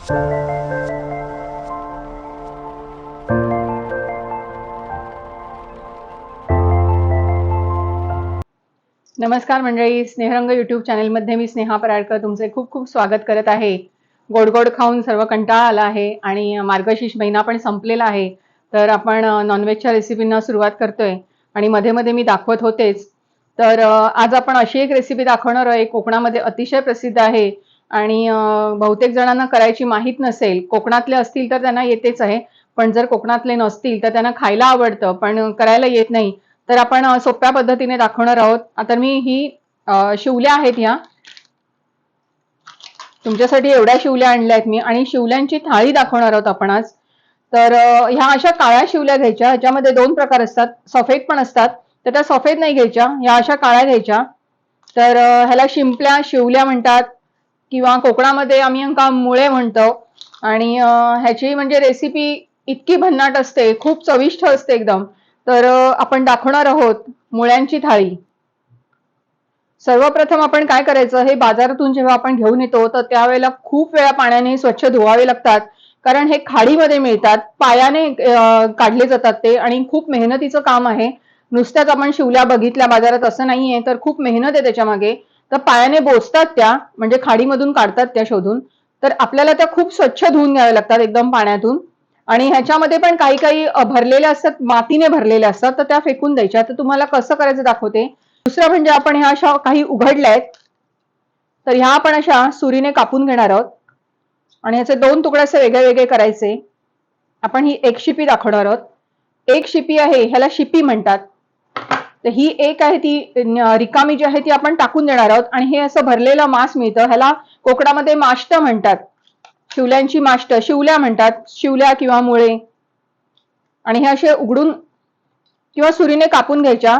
नमस्कार मंडळी, स्नेहरंग यूट्यूब चॅनलमध्ये मी स्नेहा पराडकर तुमचे खूप खूप स्वागत करत आहे. गोड गोड खाऊन सर्व कंटाळा आला आहे आणि मार्गशीर्ष महिना पण संपलेला आहे. तर आपण नॉनव्हेजच्या रेसिपींना सुरुवात करतोय आणि मध्ये मध्ये मी दाखवत होतेच. तर आज आपण अशी एक रेसिपी दाखवणार आहे, कोकणामध्ये अतिशय प्रसिद्ध आहे आणि बहुतेक जणांना करायची माहीत नसेल. कोकणातले असतील तर त्यांना येतेच आहे, पण जर कोकणातले नसतील तर त्यांना खायला आवडतं पण करायला येत नाही. तर आपण सोप्या पद्धतीने दाखवणार आहोत. आता मी ही शिवल्या आहेत, ह्या तुमच्यासाठी एवढ्या शिवल्या आणल्या आहेत मी आणि शिवल्यांची थाळी दाखवणार आहोत आपण आज. तर ह्या अशा काळ्या शिवल्या घ्यायच्या, ह्याच्यामध्ये दोन प्रकार असतात, सफेद पण असतात. तर त्या सफेद नाही घ्यायच्या, ह्या अशा काळ्या घ्यायच्या. तर ह्याला शिंपल्या शिवल्या म्हणतात किंवा कोकणामध्ये आम्ही अंका मुळे म्हणतो. आणि ह्याची म्हणजे रेसिपी इतकी भन्नाट असते, खूप चविष्ट असते एकदम. तर आपण दाखवणार आहोत मुळ्यांची थाळी. सर्वप्रथम आपण काय करायचं, हे बाजारातून जेव्हा आपण घेऊन येतो तर त्यावेळेला खूप वेळा पाण्याने स्वच्छ धुवावे लागतात, कारण हे खाडीमध्ये मिळतात, पायाने काढले जातात ते आणि खूप मेहनतीचं काम आहे. नुसत्याच आपण शिवल्या बघितल्या बाजारात असं नाहीये, तर खूप मेहनत आहे त्याच्या मागे. तर पायाने बोचतात त्या, म्हणजे खाडीमधून काढतात त्या शोधून. तर आपल्याला त्या खूप स्वच्छ धुवून घ्याव्या लागतात एकदम पाण्यातून. आणि ह्याच्यामध्ये पण काही काही भरलेल्या असतात, मातीने भरलेल्या असतात, तर त्या फेकून द्यायच्या. तर तुम्हाला कसं करायचं दाखवते. दुसरं म्हणजे आपण ह्या अशा काही उघडल्या आहेत, तर ह्या आपण अशा सुरीने कापून घेणार आहोत आणि ह्याचे दोन तुकडे असे वेगळे वेगळे करायचे. आपण ही एक शिपी दाखवणार आहोत. एक शिपी आहे, ह्याला शिपी म्हणतात. तर ही एक आहे, ती रिकामी जी आहे ती आपण टाकून देणार आहोत. आणि हे असं भरलेलं मांस मिळतं, ह्याला कोकणामध्ये माष्ट म्हणतात. शिवल्यांची माष्ट, शिवल्या म्हणतात, शिवल्या किंवा मुळे. आणि हे असे उघडून किंवा सुरीने कापून घ्यायच्या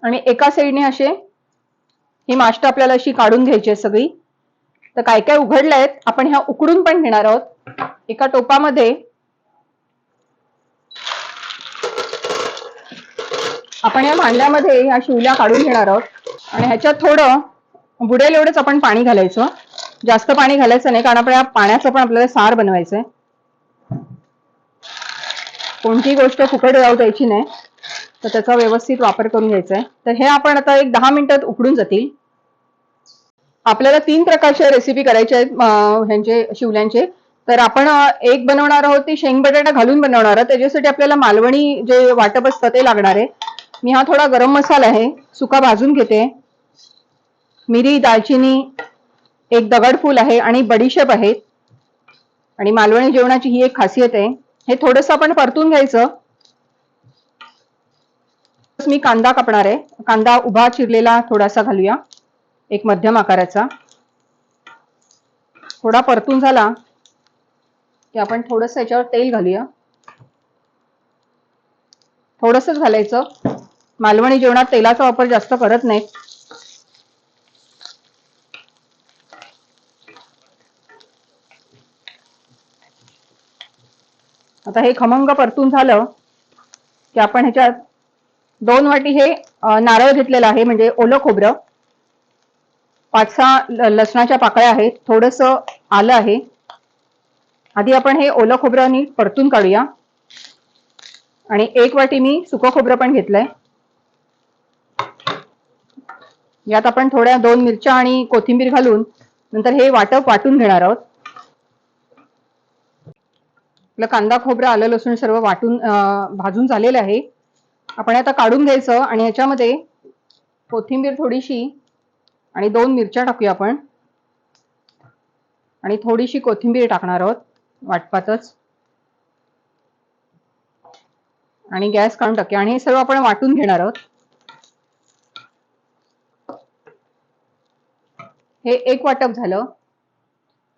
आणि एका साईडने असे ही माष्ट आपल्याला अशी काढून घ्यायची आहे सगळी. तर काय काय उघडल्या आहेत, आपण ह्या उकडून पण घेणार आहोत. एका टोपामध्ये आपण या भांड्यामध्ये ह्या शिवल्या काढून घेणार आहोत आणि ह्याच्यात थोडं बुडेल एवढंच आपण पाणी घालायचं. जास्त पाणी घालायचं नाही, कारण आपण या पाण्याचं पण आपल्याला सार बनवायचंय. कोणती गोष्ट फुकट जाऊ द्यायची नाही, तर त्याचा व्यवस्थित वापर करून घ्यायचा आहे. तर हे आपण आता एक 10 मिनिटात उकडून जातील. आपल्याला 3 प्रकारच्या रेसिपी करायच्या आहेत ह्यांचे, शिवल्यांचे. तर आपण एक बनवणार आहोत ती शेंग बटाटा घालून बनवणार आहोत. त्याच्यासाठी आपल्याला मालवणी जे वाटप असतं ते लागणार आहे. मी हा थोडा गरम मसाला आहे, सुका भाजून घेते. मिरी, दालचिनी, एक दगडफूल आहे आणि बडीशेप आहे. आणि मालवणी जेवणाची ही एक खासियत आहे. हे थोडंसं आपण परतून घ्यायचं. मी कांदा कापणार आहे, कांदा उभा चिरलेला थोडासा घालूया, एक मध्यम आकाराचा. थोडा परतून झाला की आपण थोडंसं याच्यावर तेल घालूया. थोडंसंच घालायचं, मालवणी जेवणात तेलाचा वापर जास्त करत नाहीत. आता हे खमंग परतून झालं की आपण ह्याच्यात 2 वाटी हे नारळ घेतलेलं आहे, म्हणजे ओलं खोबरं. 5-6 लसणाच्या पाकळ्या आहेत, थोडंसं आलं आहे. आधी आपण हे ओलं खोबरं नीट परतून काढूया. आणि 1 वाटी मी सुकं खोबरं पण घेतलंय. यात आपण थोड्या 2 मिरच्या आणि कोथिंबीर घालून नंतर हे वाटप वाटून घेणार आहोत. आपलं कांदा, खोबरं, आलं, लसूण सर्व वाटून भाजून झालेलं आहे. आपण आता काढून घ्यायचं आणि याच्यामध्ये कोथिंबीर थोडीशी आणि 2 मिरच्या टाकूया आपण. आणि थोडीशी कोथिंबीर टाकणार आहोत वाटपातच. आणि गॅस काढून टाकूया आणि हे सर्व आपण वाटून घेणार आहोत. हे एक वाटप झालं.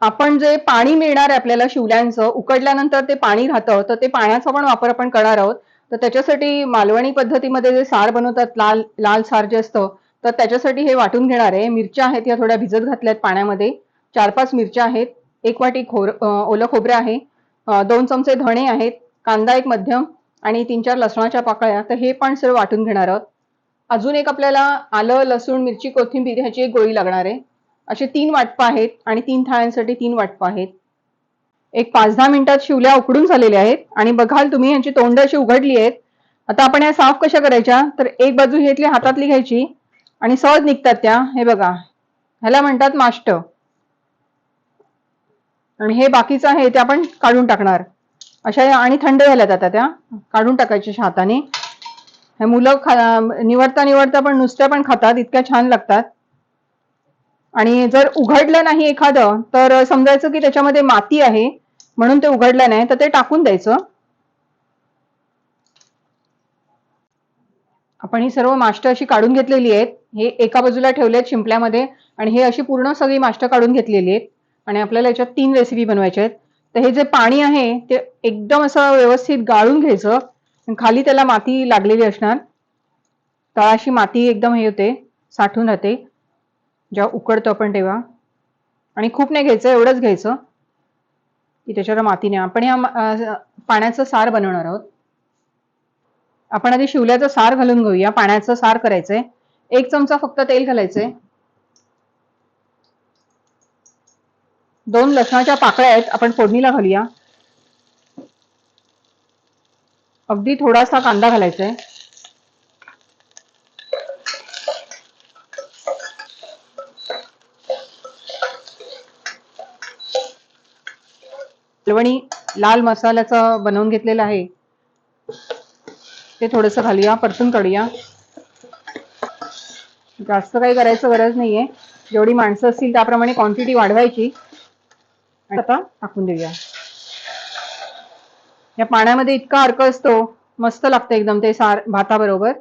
आपण जे पाणी मिळणार आहे आपल्याला शिवल्यांचं, उकडल्यानंतर ते पाणी राहतं, तर ते पाण्याचा पण वापर आपण करणार आहोत. तर त्याच्यासाठी मालवणी पद्धतीमध्ये जे सार बनवतात, लाल लाल सार जे असतं, तर त्याच्यासाठी हे वाटून घेणार आहे. मिरच्या आहेत, या थोड्या भिजत घातल्यात पाण्यामध्ये. 4-5 मिरच्या आहेत, 1 वाटी ओलं खोबरं आहे, 2 चमचे धणे आहेत, कांदा एक मध्यम आणि 3-4 लसणाच्या पाकळ्या. तर हे पण सर्व वाटून घेणार आहोत. अजून एक आपल्याला आलं, लसूण, मिरची, कोथिंबीर ह्याची एक गोळी लागणार आहे. असे 3 वाटपं आहेत आणि 3 थाळ्यांसाठी 3 वाटपं आहेत. एक 5-10 मिनिटात शिवल्या उकडून झालेल्या आहेत आणि बघाल तुम्ही यांची तोंड अशी उघडली आहेत. आता आपण या साफ कशा करायच्या, तर एक बाजू घेतली हातातली घ्यायची आणि सहज निघतात त्या. हे बघा, ह्याला म्हणतात माष्ट. आणि हे बाकीचं आहे ते आपण काढून टाकणार अशा. आणि थंड झाल्यात आता त्या काढून टाकायच्या हाताने. हे मुलं निवडता निवडता पण नुसत्या पण खातात, इतक्या छान लागतात. आणि जर उघडलं नाही एखादं तर समजायचं की त्याच्यामध्ये माती आहे म्हणून ते उघडलं नाही, तर ते टाकून द्यायचं. आपण ही सर्व माष्ट अशी काढून घेतलेली आहेत. हे एका बाजूला ठेवलेत शिंपल्यामध्ये आणि हे अशी पूर्ण सगळी माष्ट काढून घेतलेली आहेत. आणि आपल्याला याच्यात 3 रेसिपी बनवायच्या आहेत. तर हे जे पाणी आहे ते एकदम असं व्यवस्थित गाळून घ्यायचं. खाली त्याला माती लागलेली असणार, तळाशी माती एकदम हे होते, साठून राहते जेव्हा उकडतो आपण तेव्हा. आणि खूप नाही घ्यायचं, एवढंच घ्यायचं की त्याच्यावर माती नाही. आपण या पाण्याचं सार बनवणार आहोत. आपण आधी शिवल्याचं सार घालून घेऊया. पाण्याचं सार करायचंय. 1 चमचा फक्त तेल घालायचंय. 2 लसणाच्या पाकळ्या आहेत, आपण फोडणीला घालूया. अगदी थोडासा कांदा घालायचा आहे. मालवणी लाल मसाल्याचं बनवून घेतलेलं आहे ते थोडंसं घालूया, परतून काढूया. जास्त काही करायचं गरज नाहीये, जेवढी माणसं असतील त्याप्रमाणे क्वांटिटी वाढवायची. आता टाकून देऊया. या पाण्यामध्ये इतका अर्क असतो, मस्त लागतं एकदम ते सार भाताबरोबर.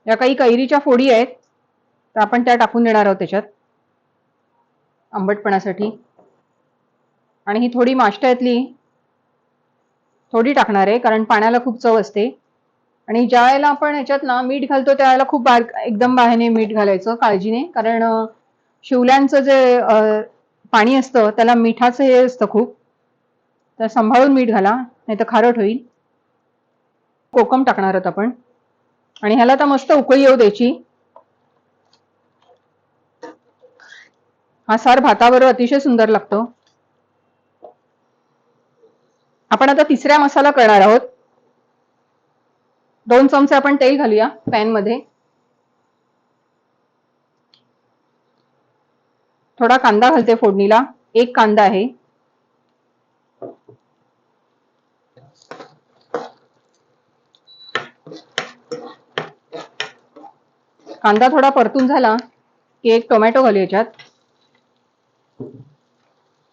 या काही कैरीच्या फोडी आहेत, तर आपण त्या टाकून देणार आहोत त्याच्यात आंबटपणासाठी. आणि ही थोडी माष्ट्यातली थोडी टाकणार आहे, कारण पाण्याला खूप चव असते. आणि ज्या वेळेला आपण ह्याच्यात ना मीठ घालतो त्यावेळेला खूप एकदम बाहेरने मीठ घालायचं काळजीने, कारण शिवल्यांचं जे पाणी असतं त्याला मिठाचं हे असतं खूप, तर सांभाळून मीठ घाला, नाही तर खारट होईल. कोकम टाकणार आहोत आपण आणि ह्याला तर मस्त उकळी येऊ द्यायची. हा सार भाताबरोबर अतिशय सुंदर लागतो. आपण आता तिसरा मसाला करणार आहोत. 2 चमचे आपण तेल घालूया पॅन मध्ये. थोडा कांदा घालते फोडणीला, 1 कांदा आहे. कांदा थोडा परतून झाला की 1 टोमॅटो घालू याच्यात.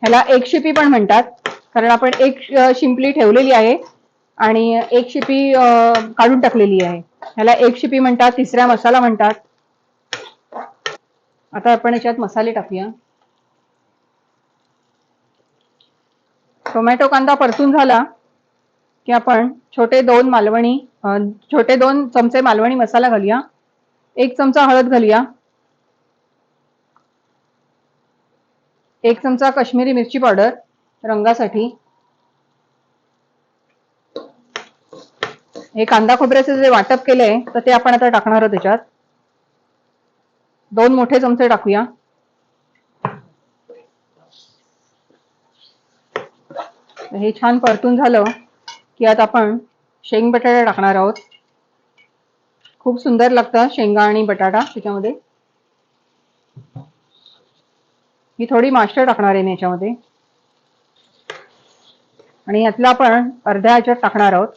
ह्याला 1 शिपी पण म्हणतात, कारण आपण 1 शिंपली ठेवलेली आहे आणि 1 शिपी काढून टाकलेली आहे. ह्याला 1 शिपी म्हणतात, तिसरा मसाला म्हणतात. आता आपण याच्यात मसाले टाकूया. टोमॅटो कांदा परतून झाला की आपण छोटे 2 चमचे मालवणी मसाला घालूया. 1 चमचा हळद घालूया. 1 चमचा काश्मीरी मिरची पावडर रंगासाठी. हे कांदा खोबऱ्याचं जे वाटप केलंय तर ते आपण आता टाकणार आहोत त्याच्यात. 2 मोठे चमचे टाकूया. हे छान परतून झालं की आता आपण शेंग बटाटा टाकणार आहोत. खूप सुंदर लागतं शेंगा आणि बटाटा त्याच्यामध्ये. ही थोडी मास्टर टाकणार आहे मी याच्यामध्ये आणि यातला आपण अर्ध्या ह्याच्यात टाकणार आहोत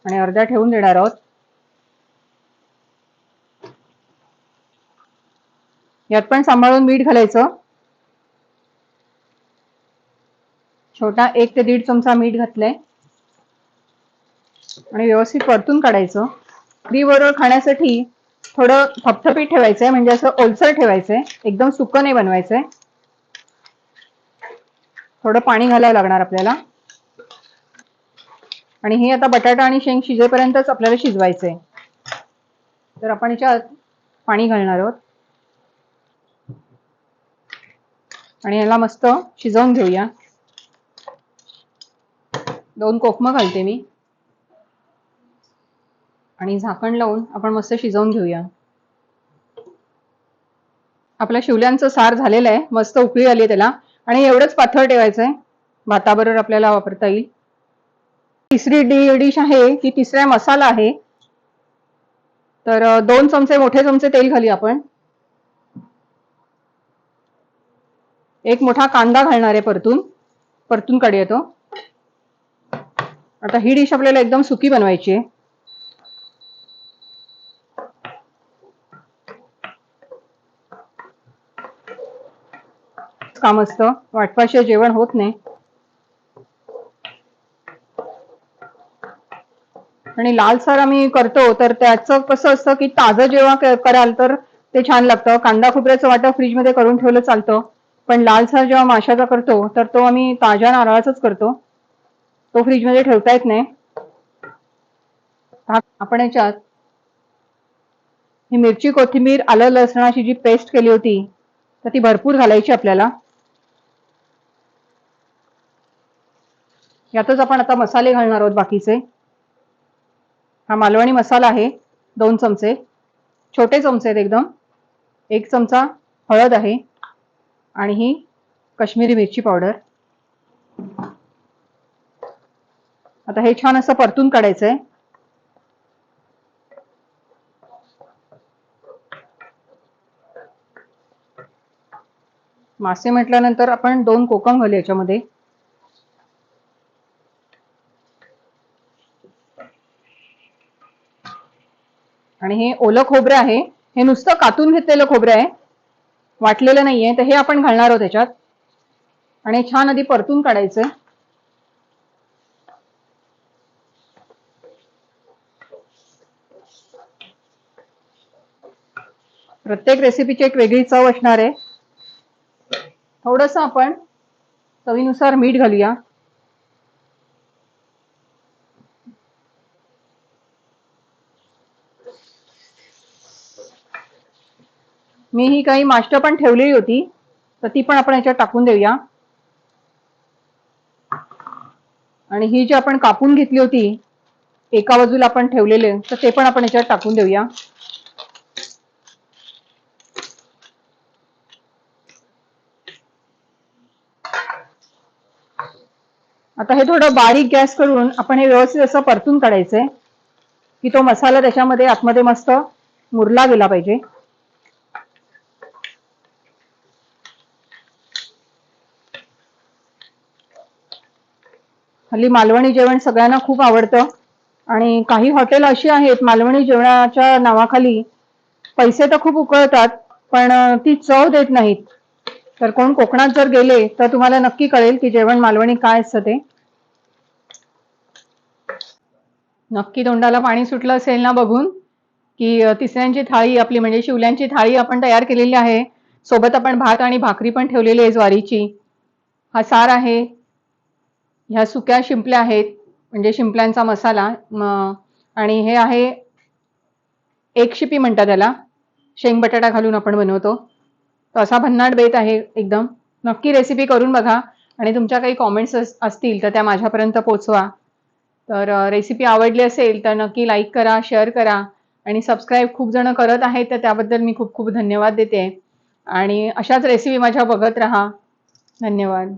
आणि अर्ध्या ठेवून देणार आहोत. यात पण सांभाळून मीठ घालायचं. छोटा 1 ते 1.5 चमचा मीठ घातलंय आणि व्यवस्थित परतून काढायचं. बरोबर खाण्यासाठी थोडं थपथपीत ठेवायचंय, म्हणजे असं ओलसर ठेवायचंय, एकदम सुकं नाही बनवायचंय. थोडं पाणी घालावं लागणार आपल्याला. आणि हे आता बटाटा आणि शेंग शिजेपर्यंतच आपल्याला शिजवायचंय. तर आपण याच्यात पाणी घालणार आहोत आणि याला मस्त शिजवून घेऊया. 2 कोकमं घालते मी आणि झाकण लावून आपण मस्त शिजवून घेऊया. आपलं शिवल्यांचं सार झालेलं आहे, मस्त उकळी आली त्याला आणि एवढंच पातळ ठेवायचंय, भाताबरोबर आपल्याला वापरता येईल. तिसरी डिश आहे ती तिसरा मसाला आहे. तर 2 चमचे मोठे चमचे तेल घाली आपण. एक मोठा कांदा घालणार आहे परतून परतून काढूया तो. आता ही डिश आपल्याला एकदम सुकी बनवायची आहे. काम असतं, वाटपाशिवाय जेवण होत नाही. आणि लाल सार आम्ही करतो तर त्याचं कसं असतं की ताजं जेव्हा कराल तर ते छान लागतं. कांदा खोबऱ्याचं वाटप फ्रीजमध्ये करून ठेवलं चालतं, पण लाल सार जेव्हा माशाचा करतो तर तो आम्ही ताज्या नारळाचाच करतो, तो फ्रीजमध्ये ठेवता येत नाही. आपण याच्यात ही मिरची कोथिंबीर आलं लसणाची जी पेस्ट केली होती तर ती भरपूर घालायची आपल्याला. यातच आपण आता मसाले घालणार आहोत बाकीचे. हा मालवणी मसाला आहे 2 चमचे, छोटे चमचे आहेत एकदम. 1 चमचा हळद आहे आणि ही काश्मीरी मिरची पावडर. आता हे छान असं परतून काढायचंय. मासे म्हटल्यानंतर आपण 2 कोकम घालू याच्यामध्ये. आणि हे ओलं खोबरं आहे, हे नुसतं कातून घेतलेलं खोबरं आहे, वाटलेलं नाहीये. तर हे आपण घालणार आहोत त्याच्यात आणि छान आधी परतून काढायचंय. प्रत्येक रेसिपीची एक वेगळी चव असणार आहे. थोडंसं आपण चवीनुसार मीठ घालूया. मी ही काही माष्ट पण ठेवलेली होती तर ती पण आपण याच्यात टाकून देऊया. आणि ही जी आपण कापून घेतली होती एका बाजूला आपण ठेवलेले तर ते पण आपण याच्यात टाकून देऊया. आता हे थोडं बारीक गॅस करून आपण हे व्यवस्थित असं परतून काढायचंय की तो मसाला त्याच्यामध्ये आतमध्ये मस्त मुरला गेला पाहिजे. हल्ली मालवणी जेवण सगळ्यांना खूप आवडतं आणि काही हॉटेल अशी आहेत मालवणी जेवणाच्या नावाखाली पैसे तर खूप उकळतात पण ती चव देत नाहीत. तर कोण कोकणात जर गेले तर तुम्हाला नक्की कळेल की जेवण मालवणी काय असतं ते. नक्की तोंडाला पाणी सुटलं असेल ना बघून की तिसऱ्यांची थाळी आपली म्हणजे शिवल्यांची थाळी आपण तयार केलेली आहे. सोबत आपण भात आणि भाकरी पण ठेवलेली आहे ज्वारीची. हा सार आहे, ह्या सुक्या शिंपल्या आहेत म्हणजे शिंपल्यांचा मसाला आणि हे आहे एक शिपी म्हणतात त्याला, शेंग बटाटा घालून आपण बनवतो. तो असा भन्नाट बेत आहे एकदम. नक्की रेसिपी करून बघा आणि तुमच्या काही कॉमेंट्स असतील तर त्या माझ्यापर्यंत पोचवा. तर रेसिपी आवडली असेल तर नक्की लाईक करा, शेअर करा आणि सबस्क्राईब खूप जण करत आहेत तर त्याबद्दल मी खूप खूप धन्यवाद देते. आणि अशाच रेसिपी माझ्या बघत राहा. धन्यवाद.